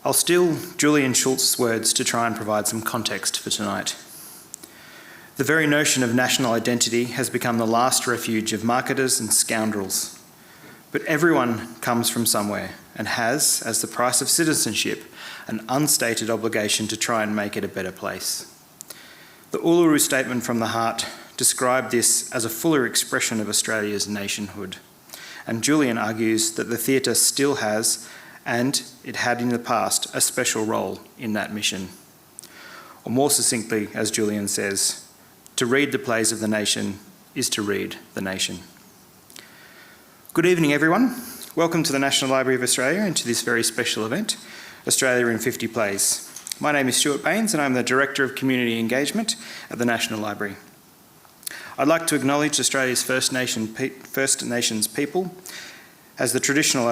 I'll steal Julian Schultz's words to try and provide some context for tonight. The very notion of national identity has become the last refuge of marketers and scoundrels. But everyone comes from somewhere and has, as the price of citizenship, an unstated obligation to try and make it a better place. The Uluru Statement from the Heart described this as a fuller expression of Australia's nationhood. And Julian argues that the theatre still has, and it had in the past, a special role in that mission. Or more succinctly, as Julian says, to read the plays of the nation is to read the nation. Good evening, everyone. Welcome to the National Library of Australia and to this very special event, Australia in 50 Plays. My name is Stuart Baines and I'm the Director of Community Engagement at the National Library. I'd like to acknowledge Australia's First Nations people as the traditional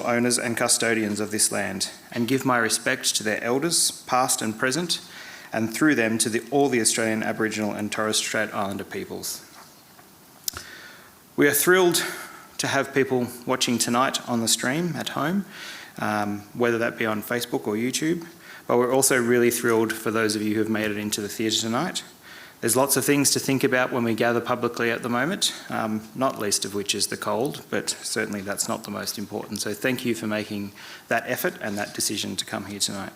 owners and custodians of this land, and give my respect to their elders, past and present, and through them to all the Australian Aboriginal and Torres Strait Islander peoples. We are thrilled to have people watching tonight on the stream at home, whether that be on Facebook or YouTube, but we're also really thrilled for those of you who have made it into the theatre tonight. There's lots of things to think about when we gather publicly at the moment, not least of which is the cold, but certainly that's not the most important. So thank you for making that effort and that decision to come here tonight.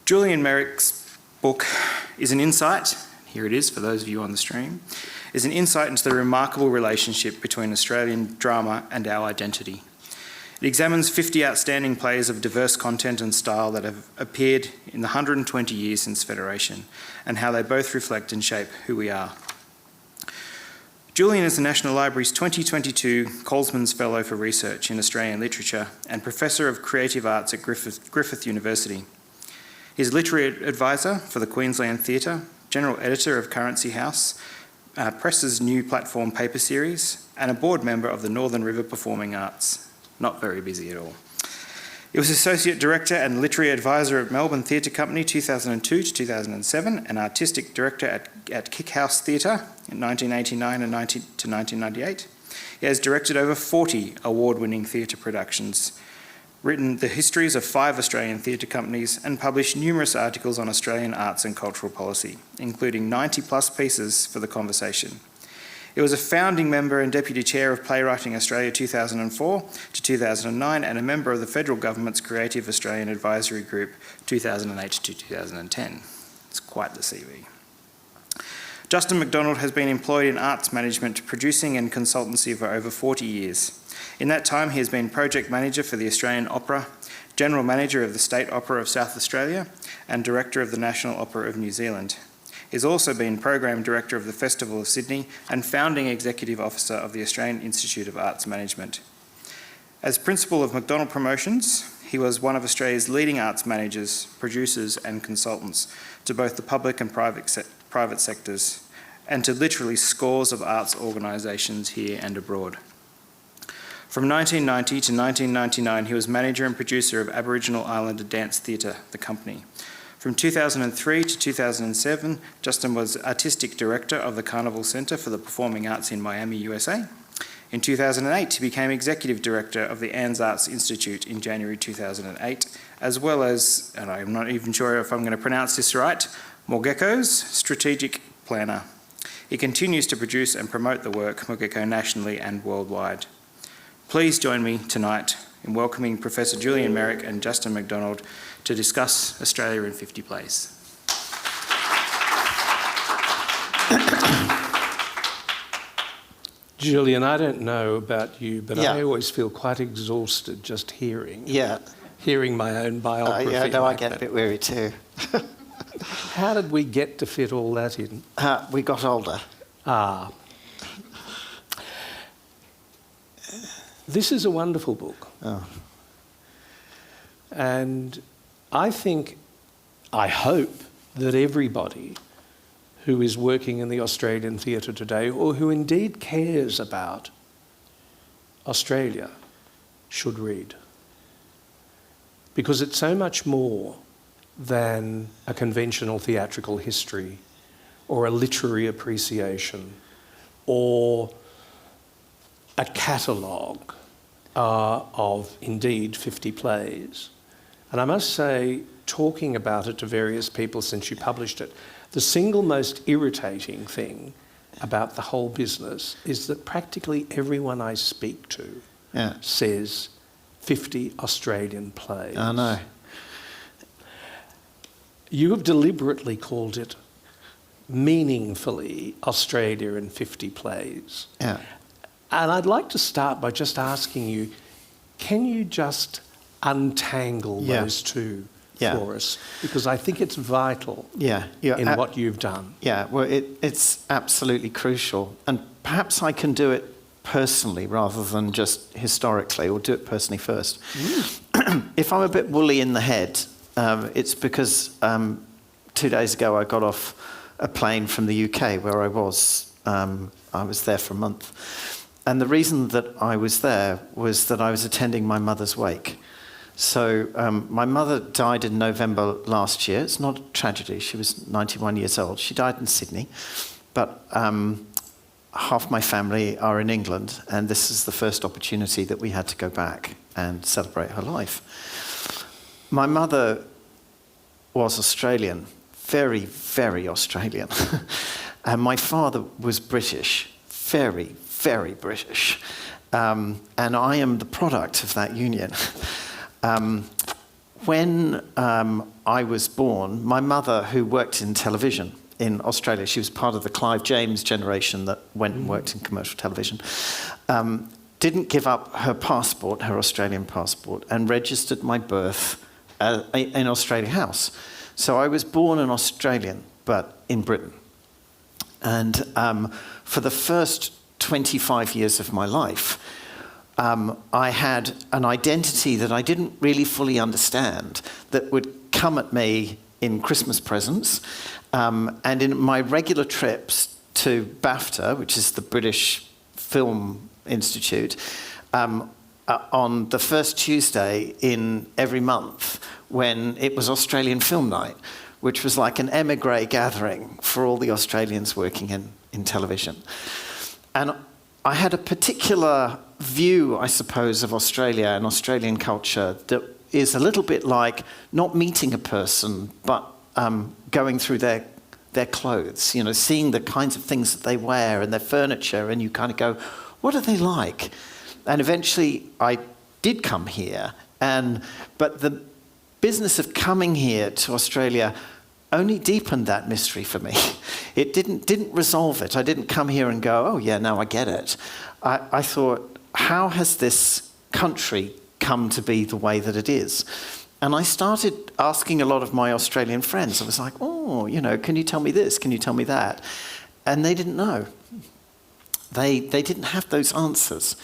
Julian Meyrick's book is an insight, here it is for those of you on the stream, is an insight into the remarkable relationship between Australian drama and our identity. It examines 50 outstanding plays of diverse content and style that have appeared in the 120 years since Federation, and how they both reflect and shape who we are. Julian is the National Library's 2022 Colesman's Fellow for Research in Australian Literature and Professor of Creative Arts at Griffith University. He's literary advisor for the Queensland Theatre, general editor of Currency House, Press's new platform paper series, and a board member of the Northern River Performing Arts. Not very busy at all. He was Associate Director and Literary Advisor at Melbourne Theatre Company 2002 to 2007 and Artistic Director at Kick House Theatre in 1989 to 1998. He has directed over 40 award-winning theatre productions, written the histories of 5 Australian theatre companies and published numerous articles on Australian arts and cultural policy, including 90+ pieces for The Conversation. He was a founding member and Deputy Chair of Playwriting Australia 2004 to 2009 and a member of the Federal Government's Creative Australian Advisory Group 2008 to 2010. It's quite the CV. Justin Macdonnell has been employed in arts management, producing and consultancy for over 40 years. In that time, he has been Project Manager for the Australian Opera, General Manager of the State Opera of South Australia, and Director of the National Opera of New Zealand. He's also been Program Director of the Festival of Sydney and Founding Executive Officer of the Australian Institute of Arts Management. As Principal of Macdonnell Promotions, he was one of Australia's leading arts managers, producers and consultants to both the public and private sectors, and to literally scores of arts organisations here and abroad. From 1990 to 1999, he was manager and producer of Aboriginal Islander Dance Theatre, The Company. From 2003 to 2007, Justin was Artistic Director of the Carnival Centre for the Performing Arts in Miami, USA. In 2008, he became Executive Director of the Anne's Arts Institute in January 2008, as well as, and I'm not even sure if I'm going to pronounce this right, Morgeko's Strategic Planner. He continues to produce and promote the work Morgeko nationally and worldwide. Please join me tonight in welcoming Professor Julian Meyrick and Justin Macdonnell to discuss Australia in 50 Plays. Julian, I don't know about you, but I always feel quite exhausted just hearing my own biography. I get a bit weary too. How did we get to fit all that in? We got older. This is a wonderful book. Oh. And I hope that everybody who is working in the Australian theatre today, or who indeed cares about Australia, should read. Because it's so much more than a conventional theatrical history, or a literary appreciation, or a catalogue. of indeed 50 plays. And I must say, talking about it to various people since you published it, the single most irritating thing about the whole business is that practically everyone I speak to says 50 Australian plays. I know. You have deliberately called it meaningfully Australia in 50 plays. Yeah. And I'd like to start by just asking you, can you just untangle those two for us? Because I think it's vital in what you've done. Yeah, well, it's absolutely crucial. And perhaps I can do it personally rather than just historically, or do it personally first. If I'm a bit woolly in the head, it's because 2 days ago I got off a plane from the UK where I was. I was there for a month. And the reason that I was there was that I was attending my mother's wake. So my mother died in November last year. It's not a tragedy. She was 91 years old. She died in Sydney. But half my family are in England, and this is the first opportunity that we had to go back and celebrate her life. My mother was Australian, very, very Australian. And my father was British, very, very British. And I am the product of that union. When I was born, my mother, who worked in television in Australia, she was part of the Clive James generation that went and worked in commercial television, didn't give up her passport, her Australian passport, and registered my birth in Australia House. So I was born an Australian, but in Britain. And for the first 25 years of my life, I had an identity that I didn't really fully understand that would come at me in Christmas presents and in my regular trips to BAFTA, which is the British Film Institute, on the first Tuesday in every month when it was Australian Film Night, which was like an emigre gathering for all the Australians working in television. And I had a particular view, I suppose, of Australia and Australian culture that is a little bit like not meeting a person, but going through their clothes, you know, seeing the kinds of things that they wear and their furniture, and you kind of go, what are they like? And eventually I did come here, but the business of coming here to Australia only deepened that mystery for me. It didn't resolve it. I didn't come here and go, oh yeah, now I get it. I thought, how has this country come to be the way that it is? And I started asking a lot of my Australian friends. I was like, oh, you know, can you tell me this? Can you tell me that? And they didn't know. They didn't have those answers.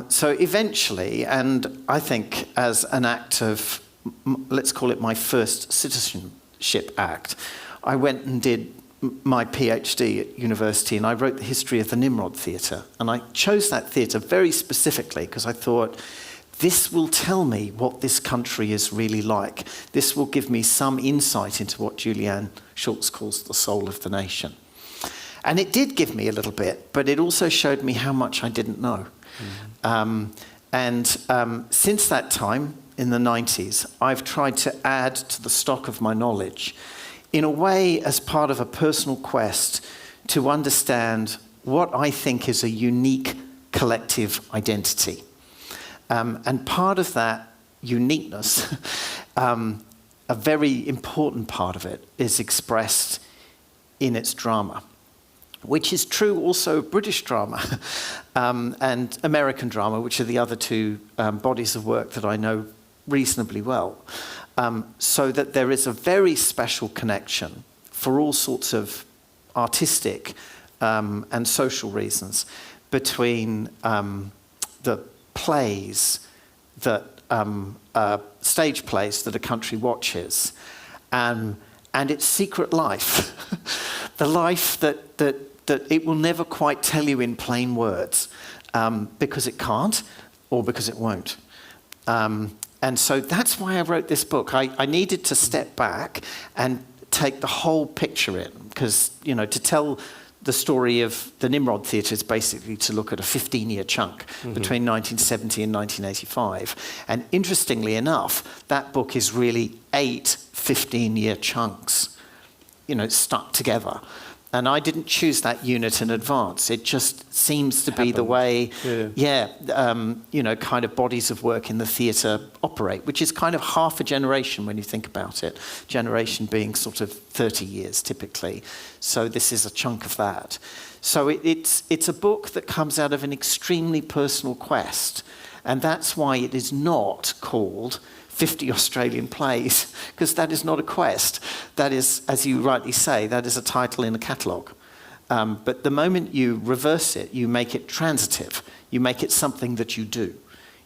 So eventually, and I think as an act of, let's call it my first citizenship act, I went and did my PhD at university, and I wrote the history of the Nimrod Theatre. And I chose that theatre very specifically because I thought, this will tell me what this country is really like. This will give me some insight into what Julian Schultz calls the soul of the nation. And it did give me a little bit, but it also showed me how much I didn't know. Since that time, in the 90s, I've tried to add to the stock of my knowledge in a way as part of a personal quest to understand what I think is a unique collective identity. And part of that uniqueness, a very important part of it, is expressed in its drama, which is true also of British drama and American drama, which are the other two bodies of work that I know reasonably well. So that there is a very special connection for all sorts of artistic and social reasons between the plays that stage plays that a country watches and its secret life, the life that it will never quite tell you in plain words because it can't or because it won't. And so that's why I wrote this book. I needed to step back and take the whole picture in, because, you know, to tell the story of the Nimrod Theatre is basically to look at a 15-year chunk between 1970 and 1985. And interestingly enough, that book is really 8 15-year chunks, stuck together. And I didn't choose that unit in advance. It just seems to be the way, kind of bodies of work in the theatre operate, which is kind of half a generation when you think about it. Generation being sort of 30 years typically. So this is a chunk of that. So it's a book that comes out of an extremely personal quest. And that's why it is not called 50 Australian plays, because that is not a quest. That is, as you rightly say, that is a title in a catalogue. But the moment you reverse it, you make it transitive. You make it something that you do.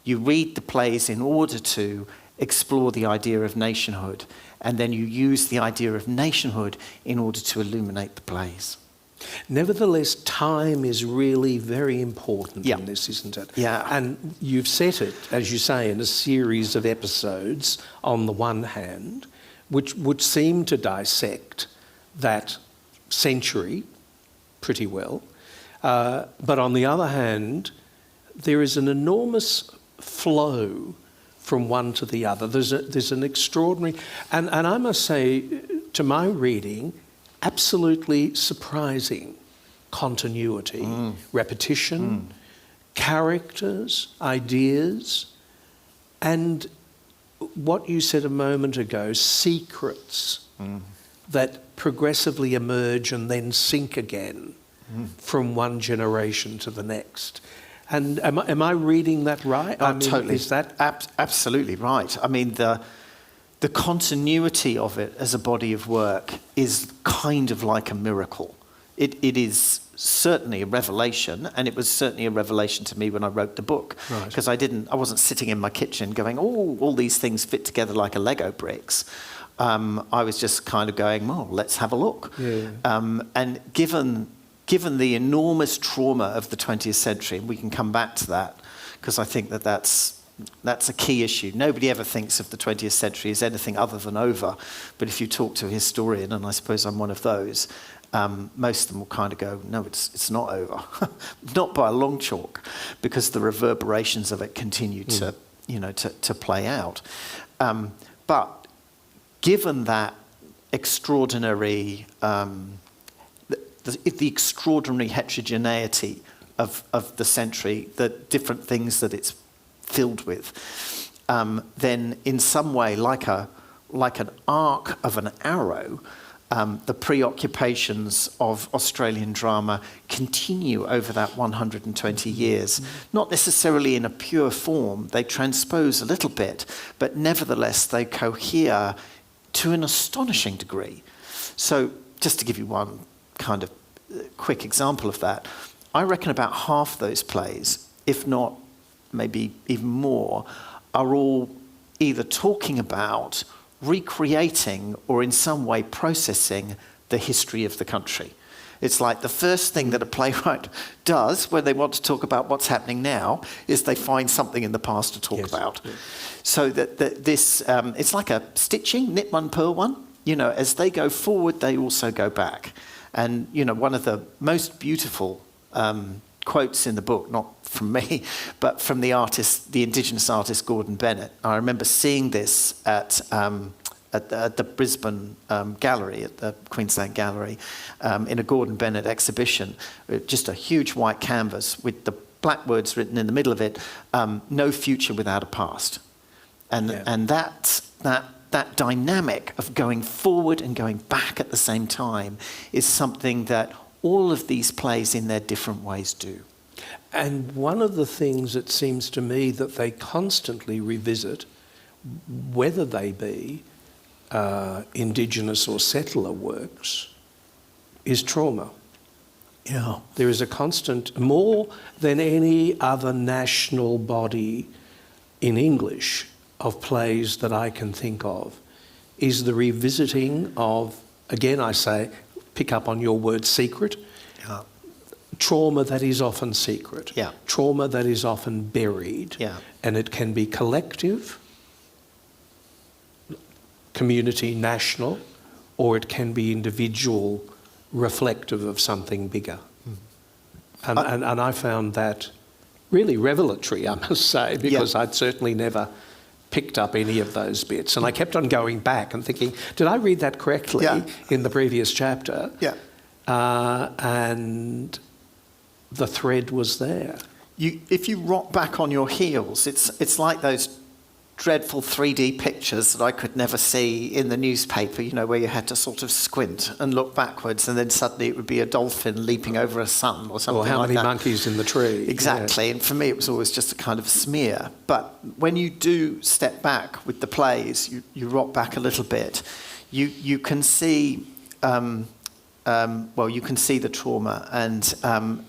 You read the plays in order to explore the idea of nationhood, and then you use the idea of nationhood in order to illuminate the plays. Nevertheless, time is really very important in this, isn't it? Yeah. And you've set it, as you say, in a series of episodes on the one hand, which would seem to dissect that century pretty well. But on the other hand, there is an enormous flow from one to the other. There's an extraordinary... And I must say, to my reading, absolutely surprising continuity, repetition, characters, ideas, and what you said a moment ago, secrets that progressively emerge and then sink again from one generation to the next. And am I reading that right? Totally. Is that... Absolutely right. I mean, the continuity of it as a body of work is kind of like a miracle. It is certainly a revelation, and it was certainly a revelation to me when I wrote the book, because I wasn't sitting in my kitchen going, oh, all these things fit together like a Lego bricks. I was just kind of going, well, let's have a look. Yeah. And given the enormous trauma of the 20th century, and we can come back to that, because I think that's a key issue. Nobody ever thinks of the 20th century as anything other than over. But if you talk to a historian, and I suppose I'm one of those, most of them will kind of go, no, it's not over. Not by a long chalk, because the reverberations of it continue to play out. But given that extraordinary, the extraordinary heterogeneity of the century, the different things that it's filled with, then in some way, like an arc of an arrow, the preoccupations of Australian drama continue over that 120 years. Not necessarily in a pure form, they transpose a little bit, but nevertheless they cohere to an astonishing degree. So just to give you one kind of quick example of that, I reckon about half those plays, if not maybe even more, are all either talking about, recreating, or in some way processing the history of the country. It's like the first thing that a playwright does when they want to talk about what's happening now is they find something in the past to talk about. Yes. So that this, it's like a stitching, knit one, purl one. As they go forward, they also go back. And, one of the most beautiful quotes in the book, not from me, but from the Indigenous artist Gordon Bennett. I remember seeing this at the Brisbane gallery, at the Queensland Gallery, in a Gordon Bennett exhibition, just a huge white canvas with the black words written in the middle of it, no future without a past. And that dynamic of going forward and going back at the same time is something that all of these plays in their different ways do. And one of the things it seems to me that they constantly revisit, whether they be Indigenous or settler works, is trauma. Yeah. There is a constant, more than any other national body in English of plays that I can think of, is the revisiting of, again I say, pick up on your word, secret. Yeah. Trauma that is often secret. Yeah. Trauma that is often buried. Yeah. And it can be collective, community, national, or it can be individual reflective of something bigger. And I found that really revelatory, I must say, because I'd certainly never picked up any of those bits. And I kept on going back and thinking, did I read that correctly in the previous chapter? Yeah. And the thread was there. If you rock back on your heels, it's like those dreadful 3D pictures that I could never see in the newspaper, where you had to sort of squint and look backwards, and then suddenly it would be a dolphin leaping over a sun or something like that. Or how many monkeys in the tree. Exactly, and for me it was always just a kind of smear. But when you do step back with the plays, you rock back a little bit, you can see... you can see the trauma, and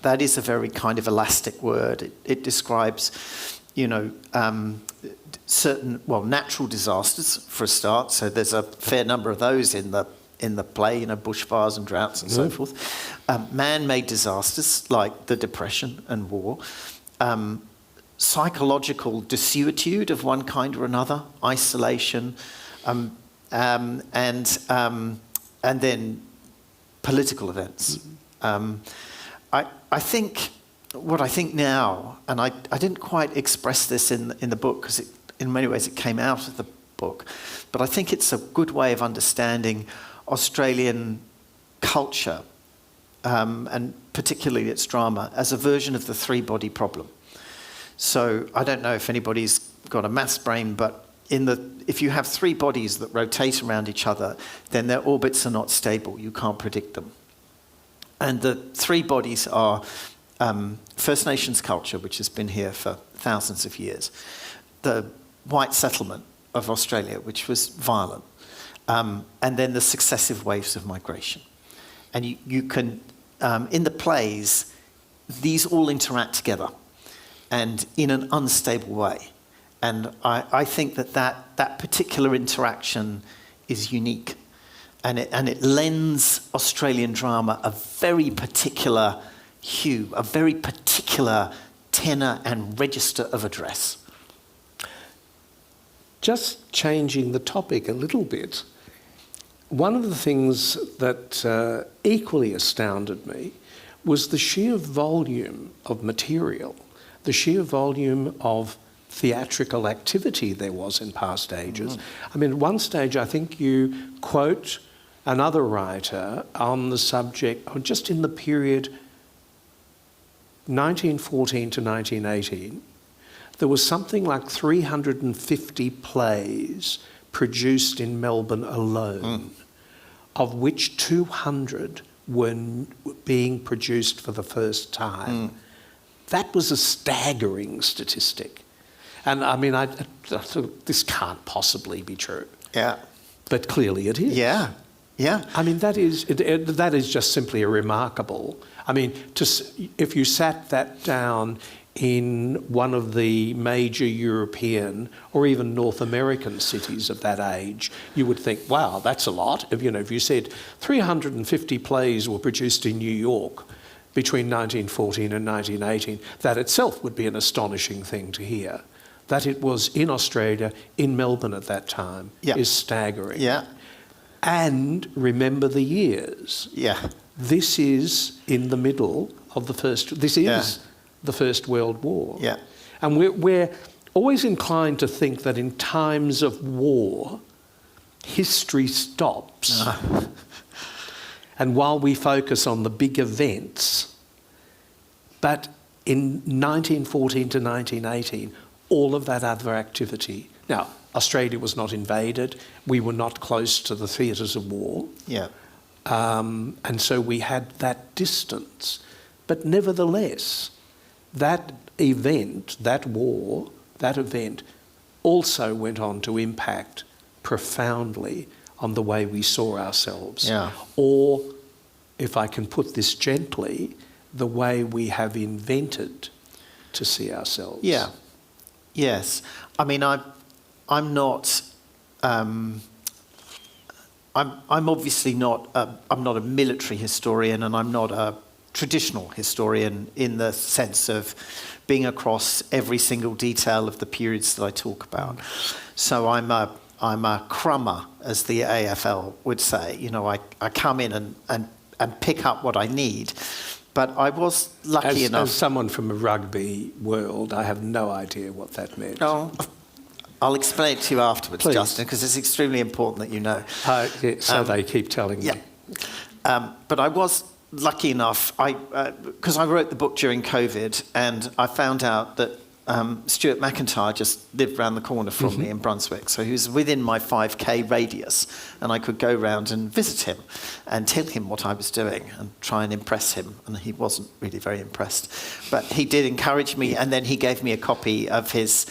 that is a very kind of elastic word. It describes, certain natural disasters for a start. So there's a fair number of those in the play, bushfires and droughts and so forth. Man-made disasters like the Depression and war. Psychological desuetude of one kind or another, isolation, and then political events. I think what I think now, and I didn't quite express this in the book because in many ways it came out of the book, but I think it's a good way of understanding Australian culture, and particularly its drama, as a version of the three-body problem. So I don't know if anybody's got a maths brain, but if you have three bodies that rotate around each other, then their orbits are not stable. You can't predict them. And the three bodies are First Nations culture, which has been here for thousands of years, the white settlement of Australia, which was violent, and then the successive waves of migration. And you can, in the plays, these all interact together and in an unstable way. And I think that particular interaction is unique, and it lends Australian drama a very particular hue, a very particular tenor and register of address. Just changing the topic a little bit, one of the things that equally astounded me was the sheer volume of material, the sheer volume of theatrical activity there was in past ages. I mean, at one stage, I think you quote another writer on the subject, or just in the period 1914 to 1918, there was something like 350 plays produced in Melbourne alone, of which 200 were being produced for the first time. That was a staggering statistic. And I mean, I thought, this can't possibly be true. Yeah. But clearly it is. Yeah. Yeah. I mean, that is just simply a remarkable... I mean, if you sat that down in one of the major European or even North American cities of that age, you would think, wow, that's a lot. If you said 350 plays were produced in New York between 1914 and 1918, that itself would be an astonishing thing to hear. That it was in Australia, in Melbourne at that time, is staggering. Yeah. And remember the years. Yeah. This is in the middle of the First... This is the First World War. Yeah. And we're always inclined to think that in times of war, history stops. And while we focus on the big events, but in 1914 to 1918, all of that other activity... Now, Australia was not invaded. We were not close to the theatres of war. Yeah. And so we had that distance. But nevertheless, that event, that war, that event also went on to impact profoundly on the way we saw ourselves. Yeah. Or, if I can put this gently, the way we have invented to see ourselves. Yeah. Yes. I mean, I'm not... I'm obviously not. I'm not a military historian, and I'm not a traditional historian in the sense of being across every single detail of the periods that I talk about. So I'm a crummer, as the AFL would say. I come in and and pick up what I need. But I was lucky enough. As someone from a rugby world, I have no idea what that meant. Oh, I'll explain it to you afterwards, Please. Justin, because it's extremely important that you know. So they keep telling me. Yeah. But I was lucky enough, because I wrote the book during COVID, and I found out that Stuart McIntyre just lived round the corner from me in Brunswick. So he was within my 5K radius, and I could go round and visit him and tell him what I was doing and try and impress him. And he wasn't really very impressed. But he did encourage me, and then he gave me a copy of his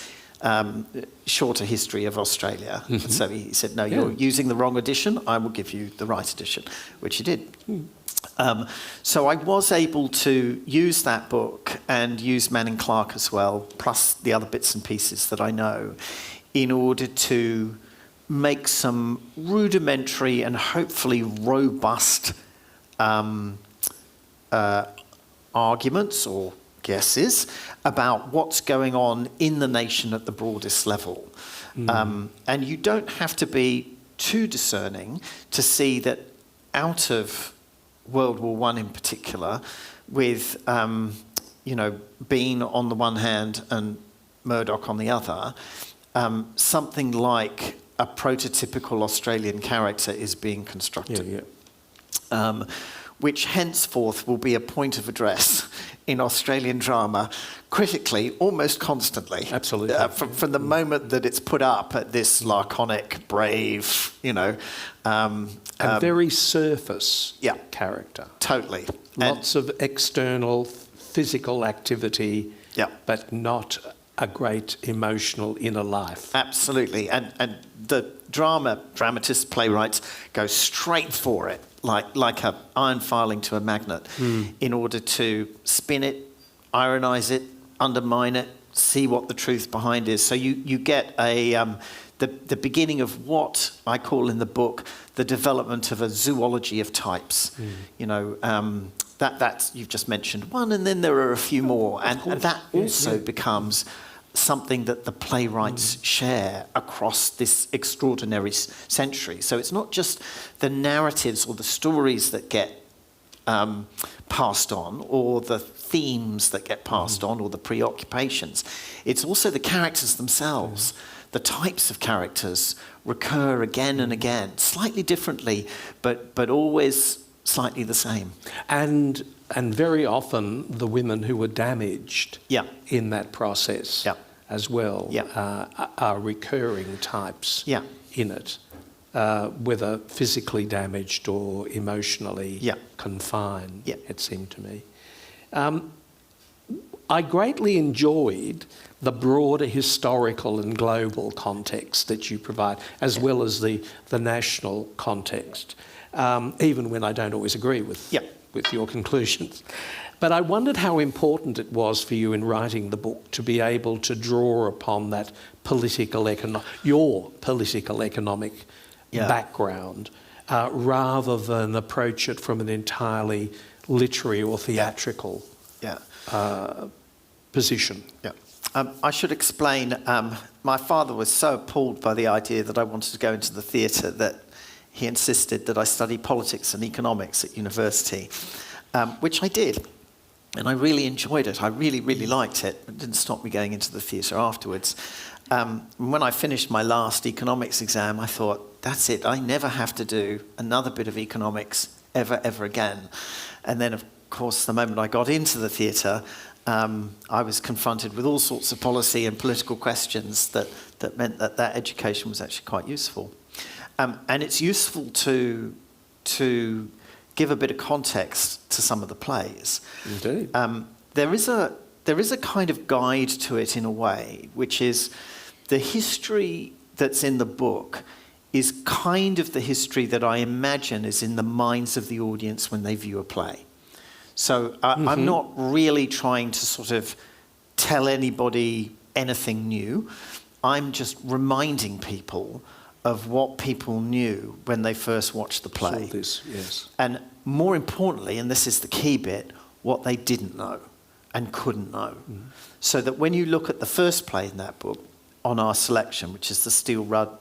shorter history of Australia. So he said, no, you're using the wrong edition. I will give you the right edition, which he did. So I was able to use that book and use Manning Clark as well, plus the other bits and pieces that I know, in order to make some rudimentary and hopefully robust arguments or guesses about what's going on in the nation at the broadest level. And you don't have to be too discerning to see that out of World War I in particular, with Bean on the one hand and Murdoch on the other, something like a prototypical Australian character is being constructed. Which henceforth will be a point of address in Australian drama, critically, almost constantly. Absolutely. From the moment that it's put up at this laconic, brave, and very surface character. Totally. Lots of external physical activity, but not a great emotional inner life. Absolutely. And the dramatists, playwrights go straight for it, like a iron filing to a magnet, in order to spin it, ironize it, undermine it, see what the truth behind is. So you get the beginning of what I call in the book the development of a zoology of types. That's you've just mentioned one, and then there are a few more, and that also becomes something that the playwrights share across this extraordinary century. So it's not just the narratives or the stories that get passed on, or the themes that get passed on, or the preoccupations. It's also the characters themselves. The types of characters recur again and again, slightly differently, but always slightly the same. And very often the women who were damaged in that process as well are recurring types in it, whether physically damaged or emotionally confined, it seemed to me. I greatly enjoyed the broader historical and global context that you provide, as well as the national context, even when I don't always agree with your conclusions. But I wondered how important it was for you in writing the book to be able to draw upon that your political economic background, rather than approach it from an entirely literary or theatrical position. I should explain, my father was so appalled by the idea that I wanted to go into the theatre that he insisted that I study politics and economics at university, which I did. And I really enjoyed it. I really, really liked it. It didn't stop me going into the theatre afterwards. When I finished my last economics exam, I thought, that's it. I never have to do another bit of economics ever again. And then, of course, the moment I got into the theatre, I was confronted with all sorts of policy and political questions that meant that education was actually quite useful. And it's useful to give a bit of context to some of the plays. Indeed. There is a kind of guide to it in a way, which is the history that's in the book is kind of the history that I imagine is in the minds of the audience when they view a play. So I'm not really trying to sort of tell anybody anything new. I'm just reminding people of what people knew when they first watched the play. Saw this, yes. And more importantly, and this is the key bit, what they didn't know and couldn't know. So that when you look at the first play in that book, on our selection, which is the Steel Rudd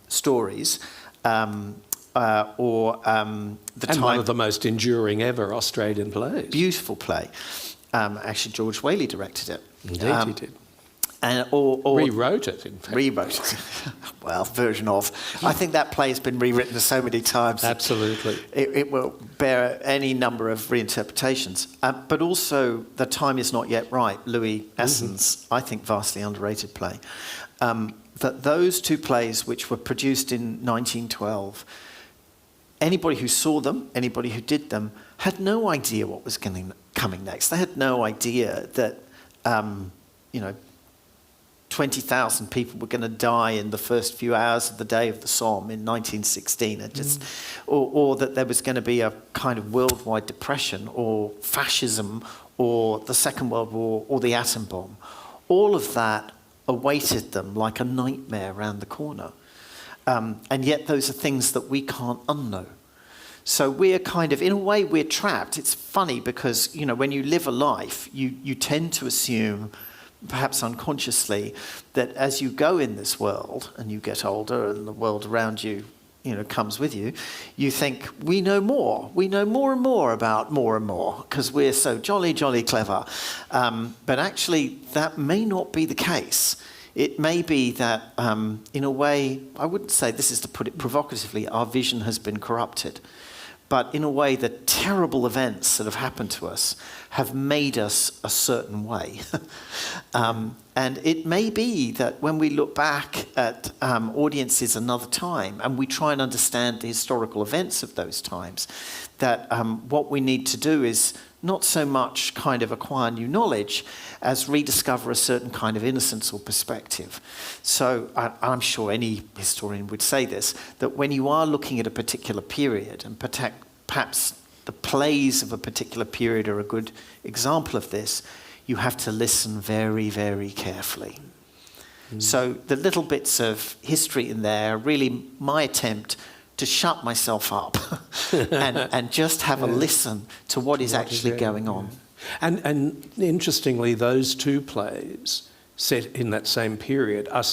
stories, or The And Time. one of the most enduring ever Australian plays. Beautiful play. Actually, George Whaley directed it. Indeed, he did. And, or Rewrote it, in fact. rewrote it. Well, version of. I think that play has been rewritten so many times. Absolutely. It will bear any number of reinterpretations. But also, The Time Is Not Yet Right, Louis Essen's, I think, vastly underrated play. That those two plays, which were produced in 1912, anybody who saw them, anybody who did them, had no idea what was coming next. They had no idea that, 20,000 people were going to die in the first few hours of the day of the Somme in 1916, or that there was going to be a kind of worldwide depression, or fascism, or the Second World War, or the atom bomb. All of that awaited them like a nightmare around the corner. And yet those are things that we can't unknow. So we're kind of, in a way, we're trapped. It's funny because, when you live a life, you tend to assume, perhaps unconsciously, that as you go in this world and you get older and the world around you, comes with you, you think, we know more. We know more and more about more and more because we're so jolly, jolly clever. But actually, that may not be the case. It may be that, in a way, I wouldn't say, this is to put it provocatively, our vision has been corrupted. But in a way, the terrible events that have happened to us have made us a certain way. And it may be that when we look back at audiences another time and we try and understand the historical events of those times, that what we need to do is not so much kind of acquire new knowledge as rediscover a certain kind of innocence or perspective. So I'm sure any historian would say this, that when you are looking at a particular period, and perhaps the plays of a particular period are a good example of this, you have to listen very, very carefully. So the little bits of history in there are really my attempt to shut myself up and just have a listen to what is actually going on. And interestingly, those two plays set in that same period are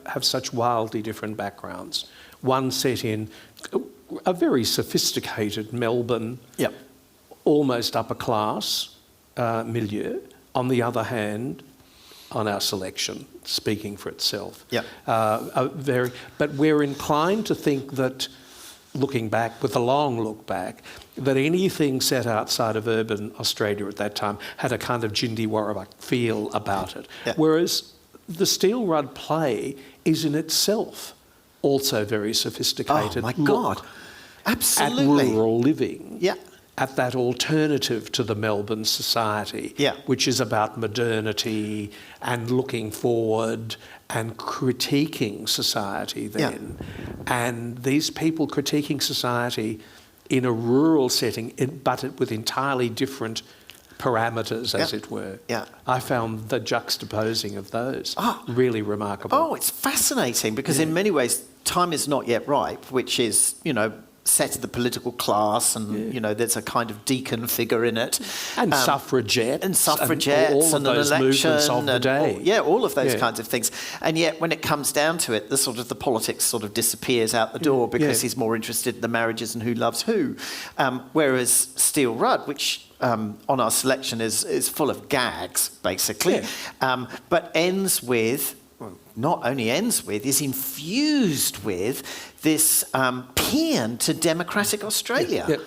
have such wildly different backgrounds. One set in a very sophisticated Melbourne, almost upper class milieu. On the other hand, on our selection, speaking for itself. But we're inclined to think that, looking back, with a long look back, that anything set outside of urban Australia at that time had a kind of Jindy Warrawak feel about it. Whereas the Steel Rud play is in itself also very sophisticated. Oh my God, absolutely. At rural living. At that alternative to the Melbourne society, which is about modernity and looking forward and critiquing society then. And these people critiquing society in a rural setting, but with entirely different parameters, as it were. I found the juxtaposing of those really remarkable. Oh, it's fascinating because in many ways, Time Is Not Yet Ripe, which is, set of the political class, and there's a kind of deacon figure in it, and suffragettes, and all of those movements of the day. All of those kinds of things. And yet, when it comes down to it, the politics sort of disappears out the door because he's more interested in the marriages and who loves who. Whereas Steel Rud, which on our selection is full of gags, basically, but ends with. Not only ends with, is infused with this paean to democratic Australia.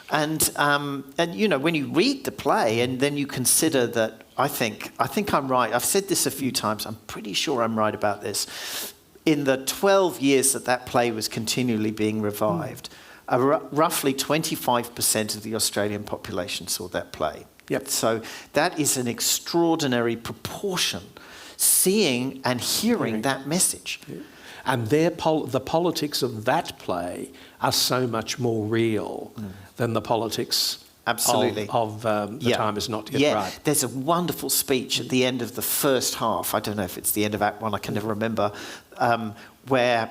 And when you read the play and then you consider that, I think I'm right. I've said this a few times. I'm pretty sure I'm right about this. In the 12 years that play was continually being revived, roughly 25% of the Australian population saw that play. So that is an extraordinary proportion, seeing and hearing that message. And the politics of that play are so much more real than the politics of The Time Is Not Yet Right. There's a wonderful speech at the end of the first half, I don't know if it's the end of Act 1, I can never remember, where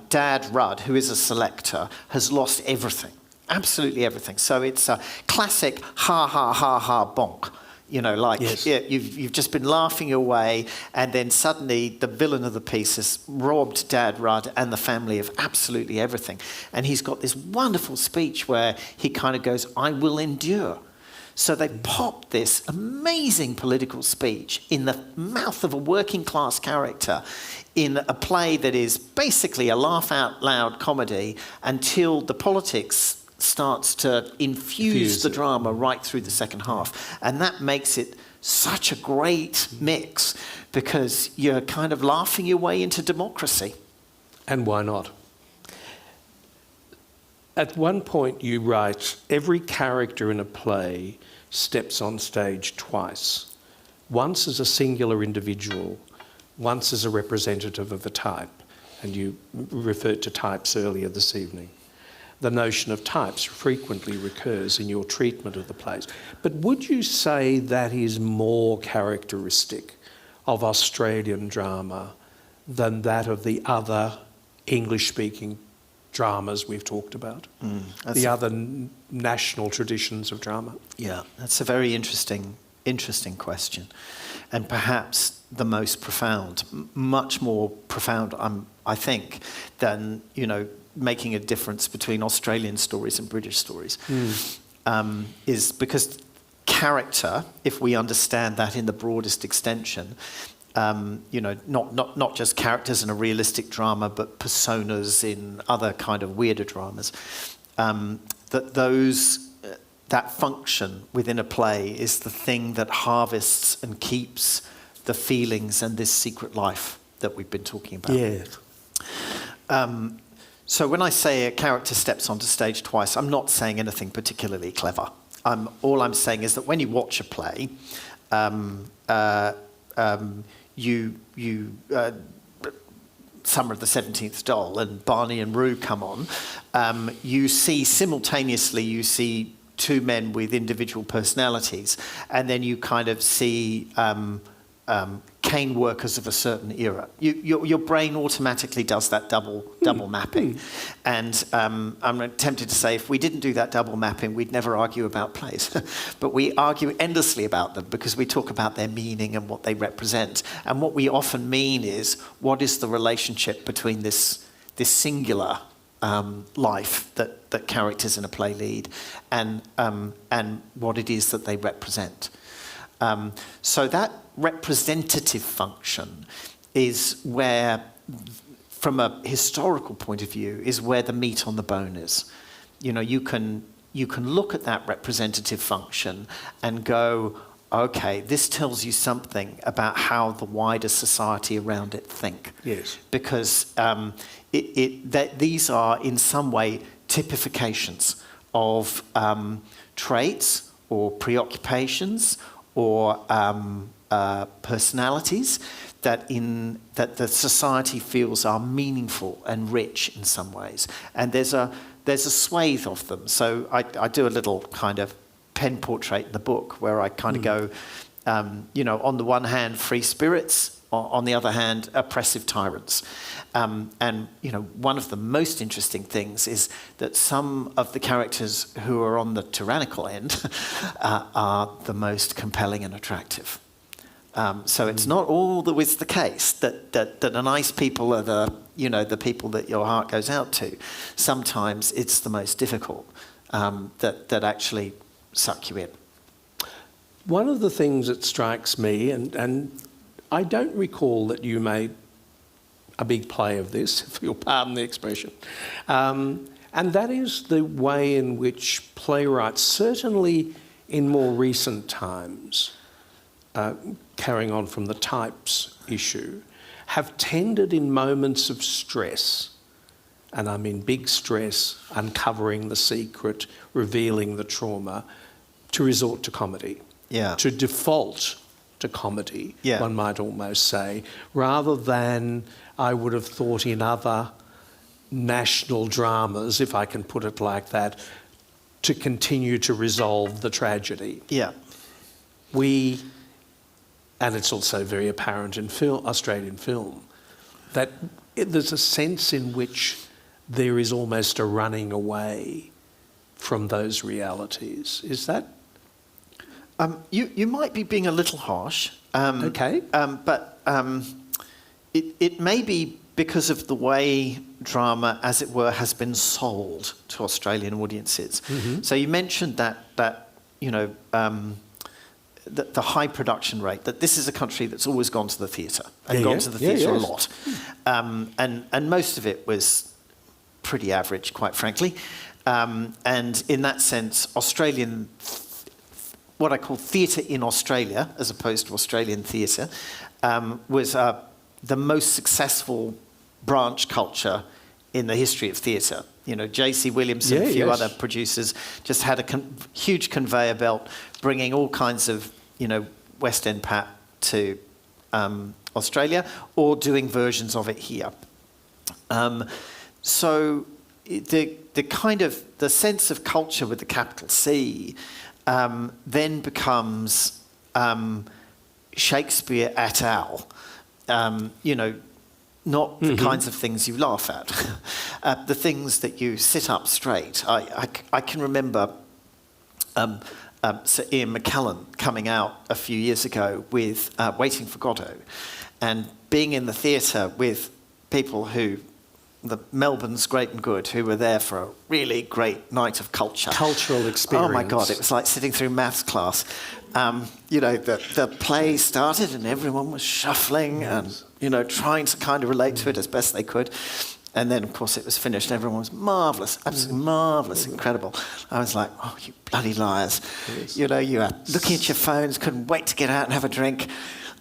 Dad Rudd, who is a selector, has lost everything, absolutely everything. So it's a classic ha ha ha ha bonk. You know, like Yes. you've just been laughing away, and then suddenly the villain of the piece has robbed Dad Rudd and the family of absolutely everything. And he's got this wonderful speech where he kind of goes, "I will endure." So they popped this amazing political speech in the mouth of a working class character in a play that is basically a laugh out loud comedy until the politics starts to infuse the drama right through the second half. And that makes it such a great mix because you're kind of laughing your way into democracy. And why not? At one point you write, every character in a play steps on stage twice. Once as a singular individual, once as a representative of a type. And you referred to types earlier this evening. The notion of types frequently recurs in your treatment of the plays. But would you say that is more characteristic of Australian drama than that of the other English-speaking dramas we've talked about? The other national traditions of drama? Yeah, that's a very interesting question. And perhaps the most profound, much more profound, I think, than, making a difference between Australian stories and British stories, is because character, if we understand that in the broadest extension, not just characters in a realistic drama, but personas in other kind of weirder dramas, that function within a play is the thing that harvests and keeps the feelings and this secret life that we've been talking about. Yes. So when I say a character steps onto stage twice, I'm not saying anything particularly clever. All I'm saying is that when you watch a play, Summer of the 17th Doll and Barney and Rue come on, you see simultaneously two men with individual personalities, and then you kind of see cane workers of a certain era. Your brain automatically does that double mapping. And I'm tempted to say if we didn't do that double mapping, we'd never argue about plays. But we argue endlessly about them because we talk about their meaning and what they represent. And what we often mean is, what is the relationship between this singular life that characters in a play lead and what it is that they represent. So that representative function is where, from a historical point of view, is where the meat on the bone is. You can look at that representative function and go, okay, this tells you something about how the wider society around it think. Yes. Because these are in some way typifications of traits or preoccupations or personalities that the society feels are meaningful and rich in some ways. And there's a swathe of them. So I do a little kind of pen portrait in the book where I kind of go, on the one hand, free spirits, on the other hand, oppressive tyrants. And one of the most interesting things is that some of the characters who are on the tyrannical end are the most compelling and attractive. So it's not always the case that the nice people are the people that your heart goes out to. Sometimes it's the most difficult that actually suck you in. One of the things that strikes me, and I don't recall that you made a big play of this, if you'll pardon the expression, and that is the way in which playwrights, certainly in more recent times, carrying on from the types issue, have tended in moments of stress, and I mean big stress, uncovering the secret, revealing the trauma, to resort to comedy. Yeah. To default to comedy, yeah. One might almost say, rather than, I would have thought, in other national dramas, if I can put it like that, to continue to resolve the tragedy. Yeah. And it's also very apparent in Australian film, that there's a sense in which there is almost a running away from those realities. Is that You might be being a little harsh. Okay. But it may be because of the way drama, as it were, has been sold to Australian audiences. Mm-hmm. So you mentioned that you know, the high production rate, that this is a country that's always gone to the theatre and gone to the theatre a lot. And most of it was pretty average, quite frankly. And in that sense, Australian, what I call theatre in Australia, as opposed to Australian theatre, was the most successful branch culture in the history of theatre. You know, J.C. Williamson, a few other producers, just had a huge conveyor belt, bringing all kinds of, you know, West End pap to Australia, or doing versions of it here. So the kind of the sense of culture with the capital C then becomes Shakespeare et al. You know, not the kinds of things you laugh at, the things that you sit up straight. I can remember Sir Ian McKellen coming out a few years ago with Waiting for Godot, and being in the theatre with people who, the Melbourne's Great and Good, who were there for a really great night of culture. Cultural experience. Oh my God, it was like sitting through maths class. You know, the play started and everyone was shuffling and, you know, trying to kind of relate to it as best they could. And then, of course, it was finished. Everyone was marvellous, absolutely marvellous, incredible. I was like, oh, you bloody liars. Yes. You know, you were looking at your phones, couldn't wait to get out and have a drink.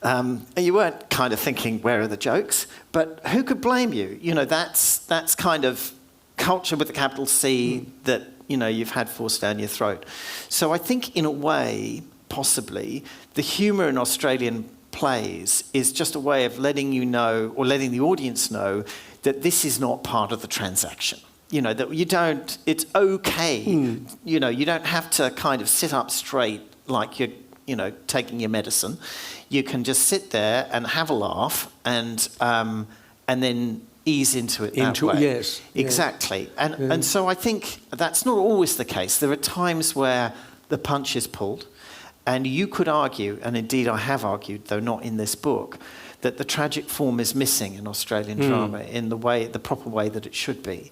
And you weren't kind of thinking, where are the jokes? But who could blame you? You know, that's kind of culture with a capital C that, you know, you've had forced down your throat. So I think, in a way, possibly, the humour in Australian plays is just a way of letting you know, or letting the audience know, that this is not part of the transaction. You know, that you don't, it's okay. You know, you don't have to kind of sit up straight like you're, you know, taking your medicine. You can just sit there and have a laugh and then ease into it that way. Yes. Exactly. And so I think that's not always the case. There are times where the punch is pulled, and you could argue, and indeed I have argued, though not in this book, that the tragic form is missing in Australian drama in the proper way that it should be.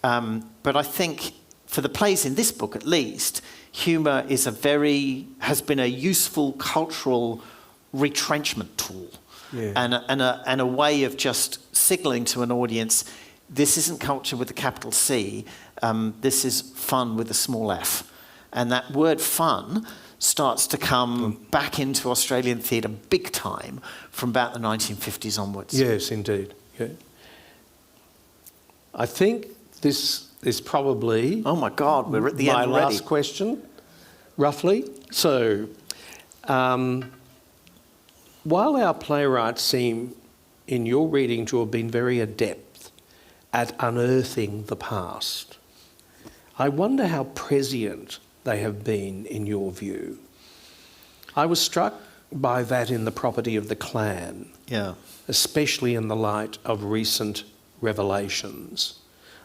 But I think for the plays in this book, at least, humour is has been a useful cultural retrenchment tool, and a way of just signalling to an audience, this isn't culture with a capital C, this is fun with a small f. And that word fun starts to come back into Australian theatre big time from about the 1950s onwards. Yes, indeed. Yeah. I think this is probably... Oh my God, we're at the end already. My last question, roughly. So, while our playwrights seem, in your reading, to have been very adept at unearthing the past, I wonder how prescient they have been in your view. I was struck by that in The Property of the Clan, especially in the light of recent revelations.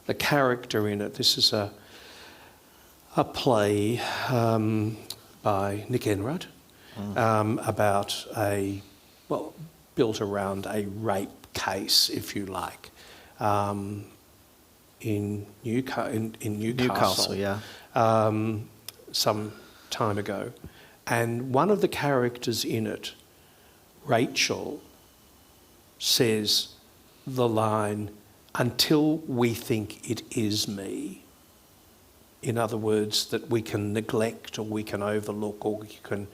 The character in it, this is a play by Nick Enright about built around a rape case, if you like, in Newcastle, some time ago. And one of the characters in it, Rachel, says the line, "Until we think it is me." In other words, that we can neglect or we can overlook or we can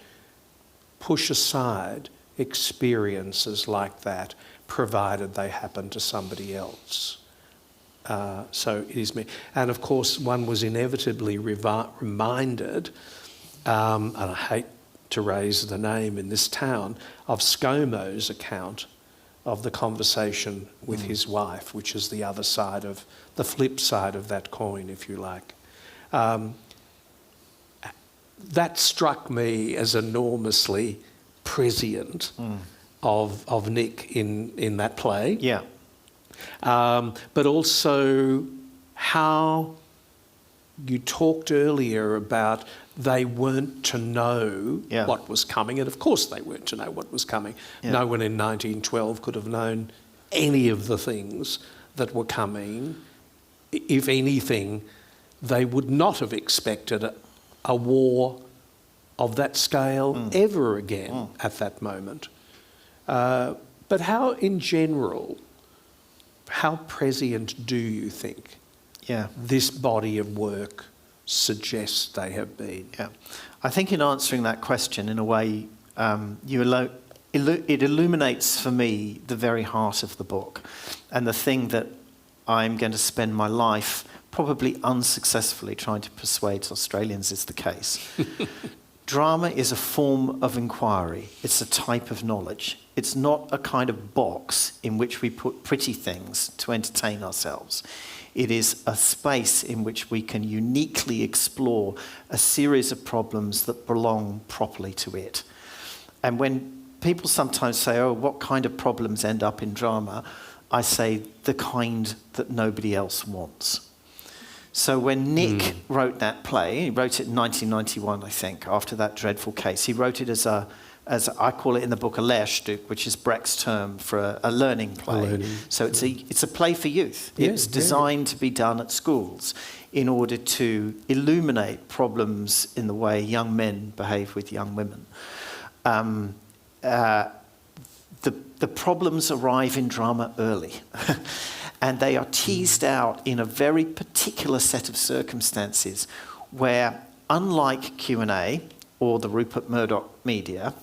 push aside experiences like that, provided they happen to somebody else. So it is me. And of course, one was inevitably reminded, and I hate to raise the name in this town, of ScoMo's account of the conversation with his wife, which is the other side of, the flip side of that coin, if you like. That struck me as enormously prescient of Nick in that play. Yeah. But also how you talked earlier about they weren't to know Yeah. what was coming, and of course they weren't to know what was coming. Yeah. No one in 1912 could have known any of the things that were coming. If anything, they would not have expected a war of that scale ever again at that moment. But how, in general, how prescient do you think Yeah. this body of work suggests they have been? Yeah. I think in answering that question, in a way, it illuminates for me the very heart of the book, and the thing that I'm going to spend my life probably unsuccessfully trying to persuade Australians is the case. Drama is a form of inquiry. It's a type of knowledge. It's not a kind of box in which we put pretty things to entertain ourselves. It is a space in which we can uniquely explore a series of problems that belong properly to it. And when people sometimes say, oh, what kind of problems end up in drama? I say, the kind that nobody else wants. So when Nick wrote that play, he wrote it in 1991, I think, after that dreadful case. He wrote it as I call it in the book, a Lehrstück, which is Brecht's term for a learning play. So it's a play for youth. Yeah, it's designed to be done at schools in order to illuminate problems in the way young men behave with young women. The problems arrive in drama early. And they are teased out in a very particular set of circumstances where, unlike Q&A or the Rupert Murdoch media,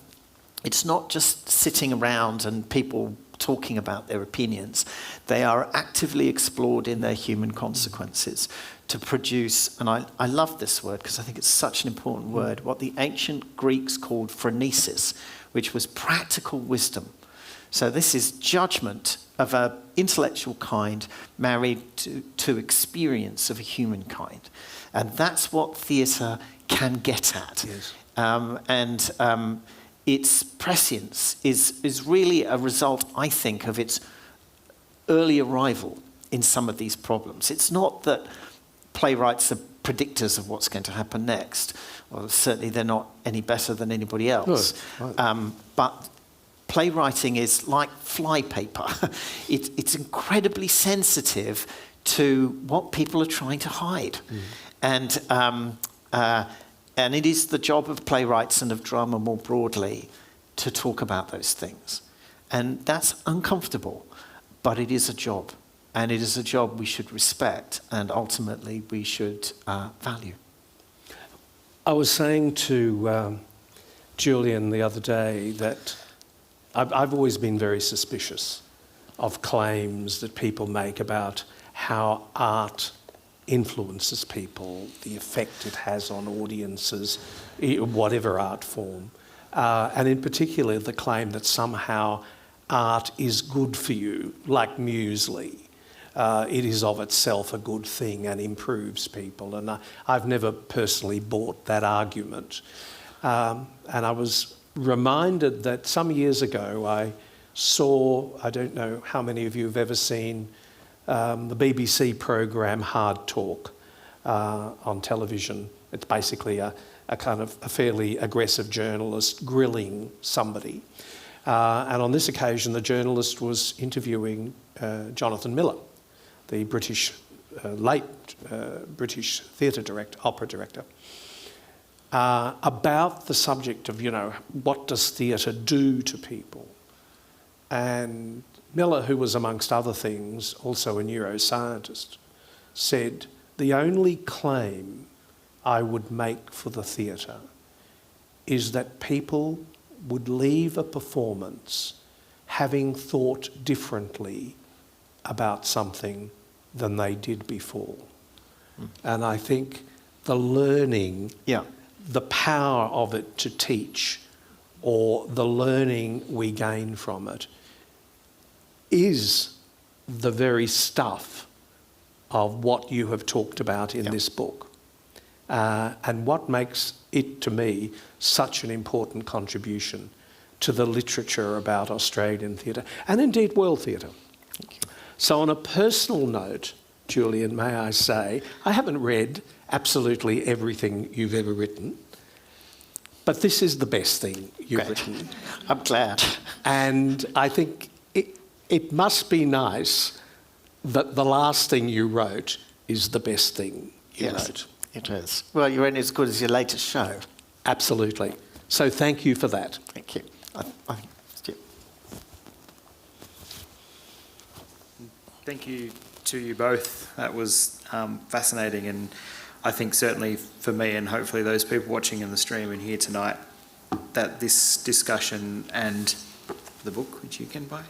it's not just sitting around and people talking about their opinions. They are actively explored in their human consequences to produce, and I love this word because I think it's such an important word, what the ancient Greeks called phronesis, which was practical wisdom. So this is judgment of an intellectual kind married to experience of a human kind. And that's what theatre can get at. Yes. Its prescience is really a result, I think, of its early arrival in some of these problems. It's not that playwrights are predictors of what's going to happen next. Well, certainly they're not any better than anybody else. No, right. But playwriting is like flypaper. It's incredibly sensitive to what people are trying to hide. And it is the job of playwrights and of drama more broadly to talk about those things. And that's uncomfortable, but it is a job. And it is a job we should respect and ultimately we should value. I was saying to Julian the other day that I've always been very suspicious of claims that people make about how art influences people, the effect it has on audiences, whatever art form, and in particular the claim that somehow art is good for you, like muesli. It is of itself a good thing and improves people, and I've never personally bought that argument. And I was reminded that some years ago I saw, I don't know how many of you have ever seen the BBC programme Hard Talk on television. It's basically a kind of a fairly aggressive journalist grilling somebody. And on this occasion, the journalist was interviewing Jonathan Miller, the British, late British theatre director, opera director, about the subject of, what does theatre do to people? And Miller, who was amongst other things also a neuroscientist, said, the only claim I would make for the theatre is that people would leave a performance having thought differently about something than they did before. And I think the learning, the power of it to teach, or the learning we gain from it, is the very stuff of what you have talked about in this book. And what makes it, to me, such an important contribution to the literature about Australian theatre, and indeed world theatre. Thank you. So on a personal note, Julian, may I say, I haven't read absolutely everything you've ever written. But this is the best thing you've Great. written. I'm glad. And I think it must be nice that the last thing you wrote is the best thing you wrote. It is. Well, you're only as good as your latest show. Absolutely. So thank you for that. Thank you. Thank you to you both. That was fascinating, and I think certainly for me and hopefully those people watching in the stream and here tonight, that this discussion and the book, which you can buy,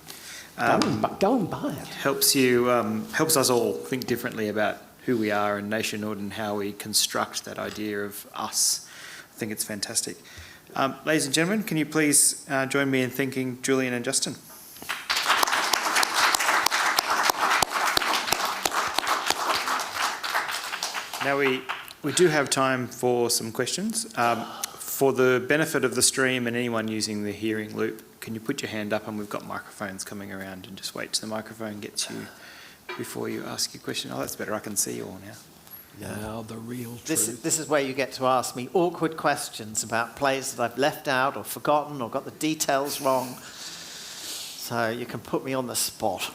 Go and buy it. helps us all think differently about who we are in nationhood and how we construct that idea of us. I think it's fantastic. Ladies and gentlemen, can you please join me in thanking Julian and Justin? Now we do have time for some questions. For the benefit of the stream and anyone using the hearing loop, can you put your hand up, and we've got microphones coming around, and just wait till the microphone gets you before you ask your question. Oh, that's better. I can see you all now. Now the real This truth. is where you get to ask me awkward questions about plays that I've left out or forgotten or got the details wrong. So you can put me on the spot.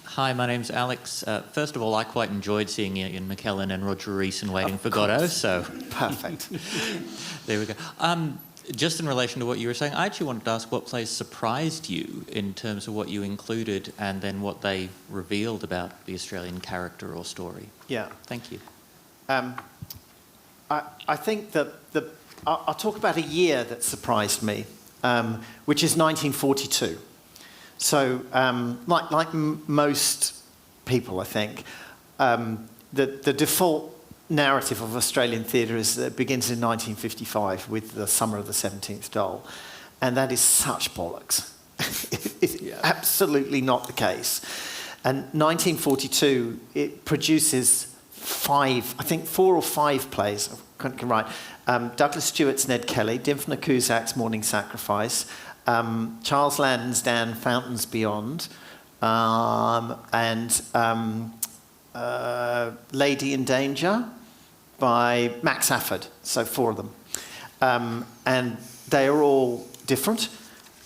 Hi, my name's Alex. First of all, I quite enjoyed seeing Ian McKellen and Roger Rees in Waiting for Godot, so Perfect. there we go. Just in relation to what you were saying, I actually wanted to ask what plays surprised you in terms of what you included and then what they revealed about the Australian character or story. Yeah. Thank you. I think that I'll talk about a year that surprised me, which is 1942. So, like most people, I think, the default narrative of Australian theatre is that it begins in 1955 with the Summer of the 17th Doll, and that is such bollocks. It's absolutely not the case. And 1942, it produces four or five plays. I can't get right. Douglas Stewart's Ned Kelly, Dimphna Cusack's Morning Sacrifice, Charles Lansdowne, Fountains Beyond, and Lady in Danger by Max Afford. So four of them. And they are all different.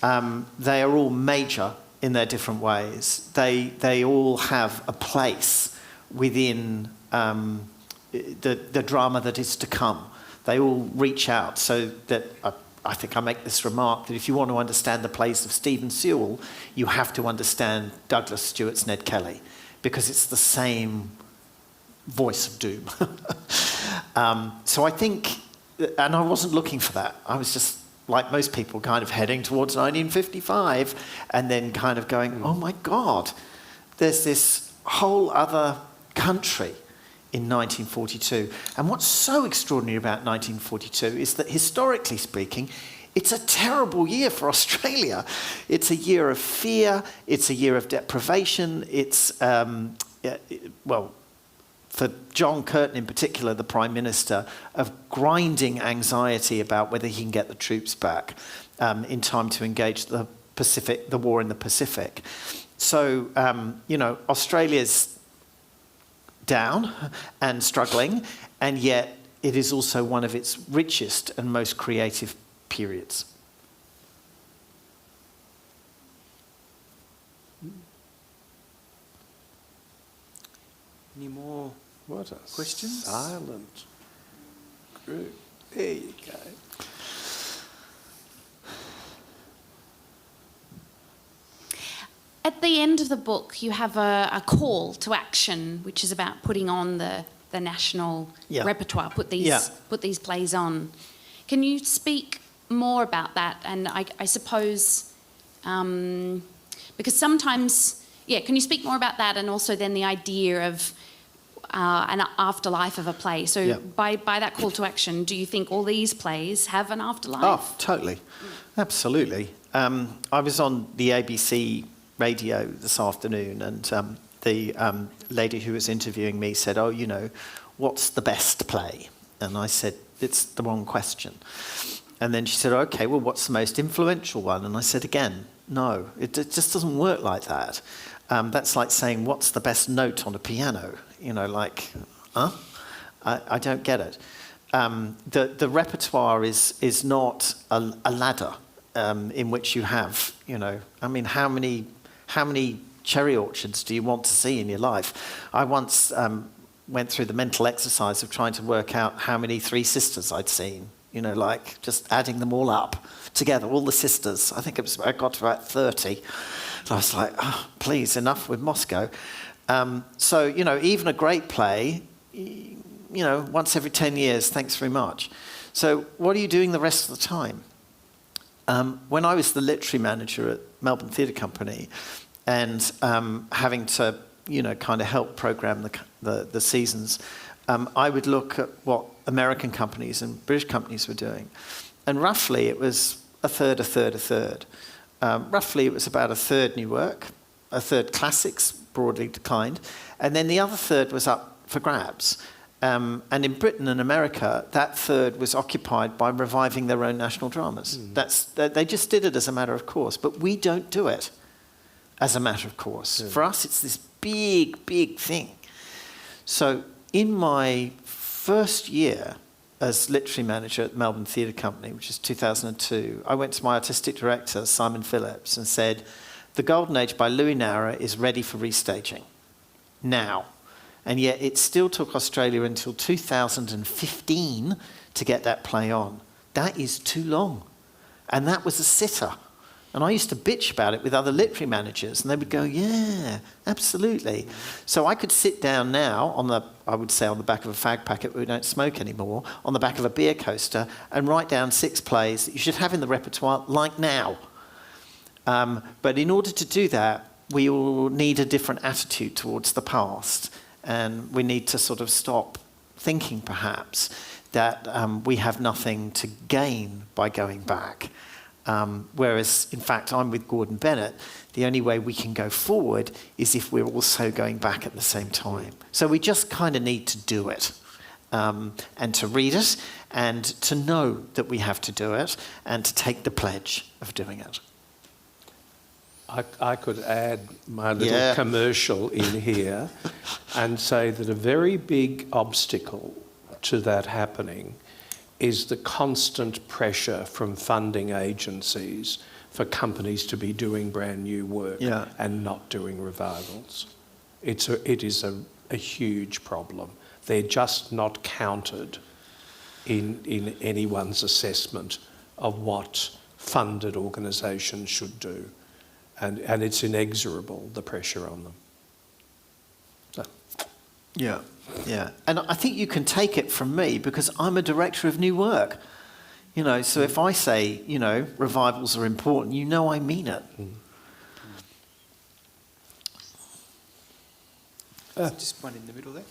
They are all major in their different ways. They all have a place within the drama that is to come. They all reach out, so that I think I make this remark that if you want to understand the plays of Stephen Sewell, you have to understand Douglas Stewart's Ned Kelly, because it's the same voice of doom. So I think, and I wasn't looking for that. I was just, like most people, kind of heading towards 1955 and then kind of going, oh my God, there's this whole other country in 1942. And what's so extraordinary about 1942 is that, historically speaking, it's a terrible year for Australia. It's a year of fear, it's a year of deprivation, it's, for John Curtin in particular, the Prime Minister, of grinding anxiety about whether he can get the troops back in time to engage the war in the Pacific. So, Australia's down and struggling, and yet it is also one of its richest and most creative periods. Any more What a questions? silent group. There you go. At the end of the book, you have a call to action, which is about putting on the national repertoire, put these plays on. Can you speak more about that? And I suppose, because sometimes, can you speak more about that, and also then the idea of an afterlife of a play? So by that call to action, do you think all these plays have an afterlife? Oh, totally. Absolutely. I was on the ABC radio this afternoon, and the lady who was interviewing me said, what's the best play? And I said, it's the wrong question. And then she said, okay, well, what's the most influential one? And I said, again, no, it just doesn't work like that. That's like saying, what's the best note on a piano? I don't get it. The repertoire is not a ladder in which you have, how many cherry orchards do you want to see in your life? I once went through the mental exercise of trying to work out how many Three Sisters I'd seen, just adding them all up together, all the sisters. I think I got to about 30. So I was like, oh, please, enough with Moscow. Even a great play, once every 10 years, thanks very much. So what are you doing the rest of the time? When I was the literary manager at Melbourne Theatre Company and having to, kind of help program the seasons, I would look at what American companies and British companies were doing. And roughly it was a third, a third, a third. Roughly it was about a third new work, a third classics, broadly declined, and then the other third was up for grabs. And in Britain and America, that third was occupied by reviving their own national dramas. They just did it as a matter of course, but we don't do it as a matter of course. For us, it's this big, big thing. So in my first year as literary manager at Melbourne Theatre Company, which is 2002, I went to my artistic director, Simon Phillips, and said, The Golden Age by Louis Nara is ready for restaging now. And yet it still took Australia until 2015 to get that play on. That is too long. And that was a sitter. And I used to bitch about it with other literary managers, and they would go, yeah, absolutely. So I could sit down now I would say on the back of a fag packet, but we don't smoke anymore, on the back of a beer coaster, and write down 6 plays that you should have in the repertoire like now. But in order to do that, we all need a different attitude towards the past. And we need to sort of stop thinking, perhaps, that we have nothing to gain by going back. Whereas, in fact, I'm with Gordon Bennett. The only way we can go forward is if we're also going back at the same time. So we just kind of need to do it, and to read it, and to know that we have to do it, and to take the pledge of doing it. I could add my little commercial in here and say that a very big obstacle to that happening is the constant pressure from funding agencies for companies to be doing brand new work and not doing revivals. It is a huge problem. They're just not counted in anyone's assessment of what funded organisations should do. And it's inexorable, the pressure on them. So. Yeah. And I think you can take it from me because I'm a director of new work. So if I say, revivals are important, I mean it. Just one in the middle there.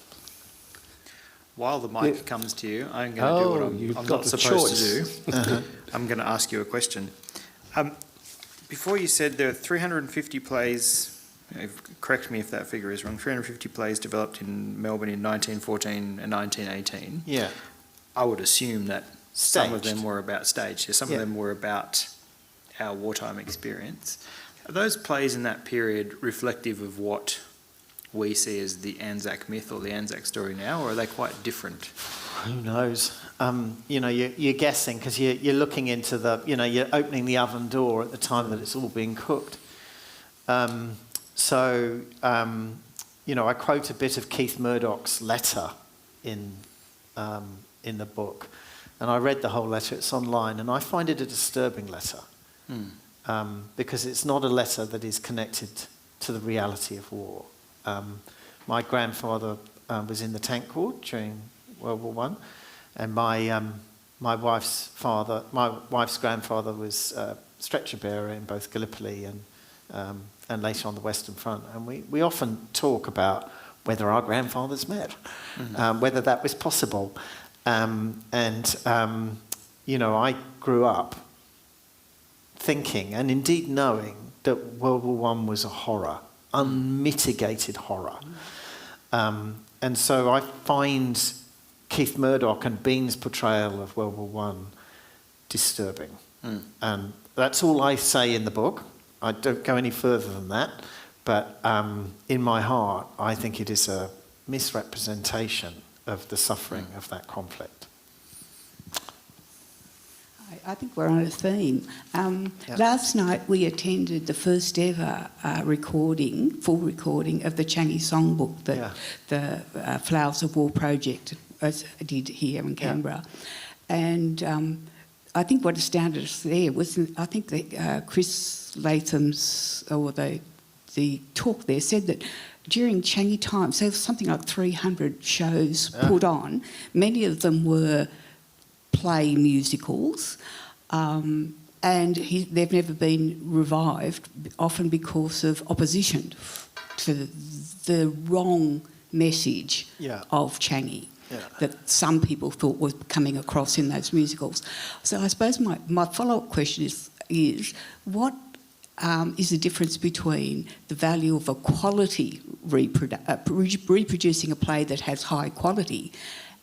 While the mic comes to you, I'm going to do what I'm not supposed to do. I'm going to ask you a question. Before you said there are 350 plays, correct me if that figure is wrong, 350 plays developed in Melbourne in 1914 and 1918. Yeah. I would assume that some of Staged. them were about staged. Some of them were about our wartime experience. Are those plays in that period reflective of what we see as the Anzac myth or the Anzac story now, or are they quite different? Who knows? You're guessing because you're looking into you're opening the oven door at the time that it's all being cooked. I quote a bit of Keith Murdoch's letter in the book, and I read the whole letter. It's online, and I find it a disturbing letter because it's not a letter that is connected to the reality of war. My grandfather was in the Tank Corps during World War One, and my wife's grandfather was a stretcher bearer in both Gallipoli and later on the Western Front. And we often talk about whether our grandfathers met, whether that was possible. I grew up thinking and indeed knowing that World War One was a horror, unmitigated horror. And so I find Keith Murdoch and Bean's portrayal of World War One disturbing. And that's all I say in the book. I don't go any further than that. But in my heart, I think it is a misrepresentation of the suffering of that conflict. I think we're on a theme. Last night we attended the first ever full recording of the Changi Songbook that the Flowers of War project did here in Canberra. And I think what astounded us there was, I think that Chris Latham's, or the talk there said that during Changi times, there was something like 300 shows put on. Many of them were play musicals, and they've never been revived, often because of opposition to the wrong message of Changi that some people thought was coming across in those musicals. So I suppose my follow-up question is what is the difference between the value of a quality reproducing a play that has high quality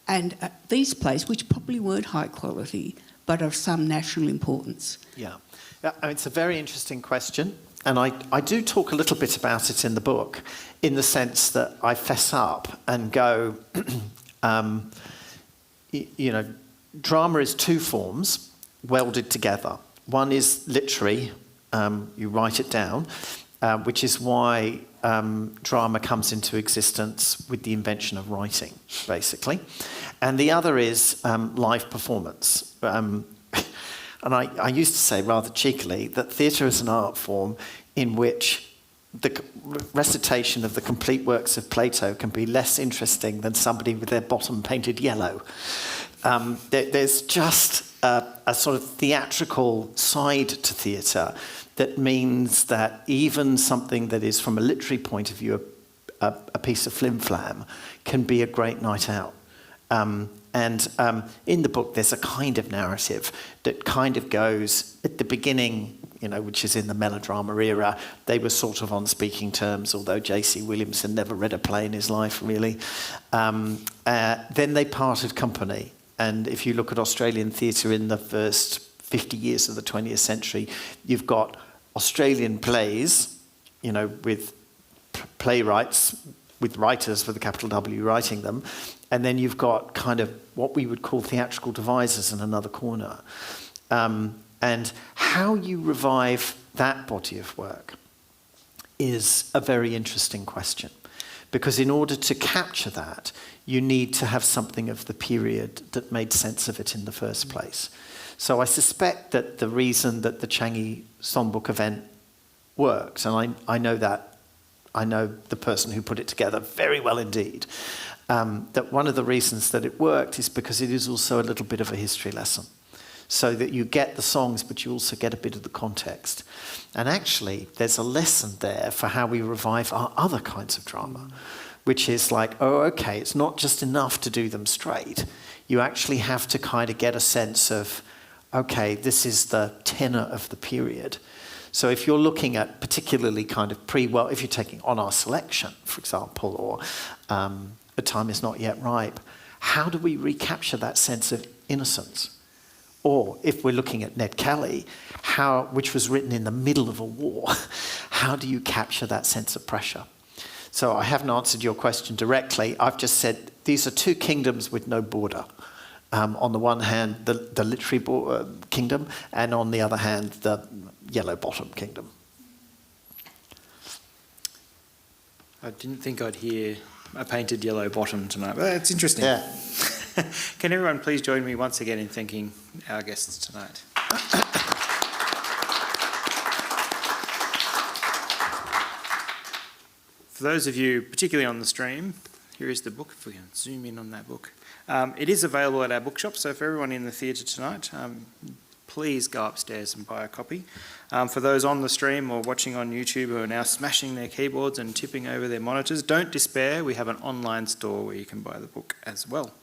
and these plays, which probably weren't high quality, but of some national importance? Yeah, I mean, it's a very interesting question. And I do talk a little bit about it in the book, in the sense that I fess up and go, drama is two forms welded together. One is literary, you write it down, which is why drama comes into existence with the invention of writing, basically. And the other is live performance. And I used to say rather cheekily that theatre is an art form in which the recitation of the complete works of Plato can be less interesting than somebody with their bottom painted yellow. There's just a sort of theatrical side to theatre that means that even something that is, from a literary point of view, a piece of flim-flam, can be a great night out. In the book, there's a kind of narrative that kind of goes at the beginning, which is in the melodrama era. They were sort of on speaking terms, although J.C. Williamson never read a play in his life, really. Then they parted company. And if you look at Australian theatre in the first 50 years of the 20th century, you've got Australian plays, with playwrights, with writers with a capital W writing them, and then you've got kind of what we would call theatrical devisers in another corner. And how you revive that body of work is a very interesting question, because in order to capture that, you need to have something of the period that made sense of it in the first place. So I suspect that the reason that the Changi Songbook event worked, and I know the person who put it together very well indeed, that one of the reasons that it worked is because it is also a little bit of a history lesson, so that you get the songs, but you also get a bit of the context. And actually, there's a lesson there for how we revive our other kinds of drama, which is like, it's not just enough to do them straight. You actually have to kind of get a sense of, this is the tenor of the period. So if you're looking at particularly kind of if you're taking On Our Selection, for example, or The Time Is Not Yet Ripe, how do we recapture that sense of innocence? Or if we're looking at Ned Kelly, which was written in the middle of a war, how do you capture that sense of pressure? So I haven't answered your question directly. I've just said these are two kingdoms with no border. On the one hand, the literary kingdom, and on the other hand, the yellow bottom kingdom. I didn't think I'd hear a painted yellow bottom tonight, but it's interesting. Yeah. Can everyone please join me once again in thanking our guests tonight? For those of you, particularly on the stream, here is the book, if we can zoom in on that book. It is available at our bookshop, so for everyone in the theatre tonight, please go upstairs and buy a copy. For those on the stream or watching on YouTube who are now smashing their keyboards and tipping over their monitors, don't despair. We have an online store where you can buy the book as well.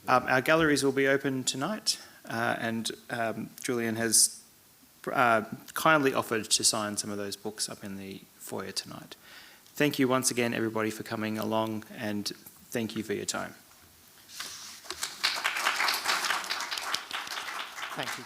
Our galleries will be open tonight, and Julian has kindly offered to sign some of those books up in the foyer tonight. Thank you once again, everybody, for coming along, and thank you for your time. Thank you.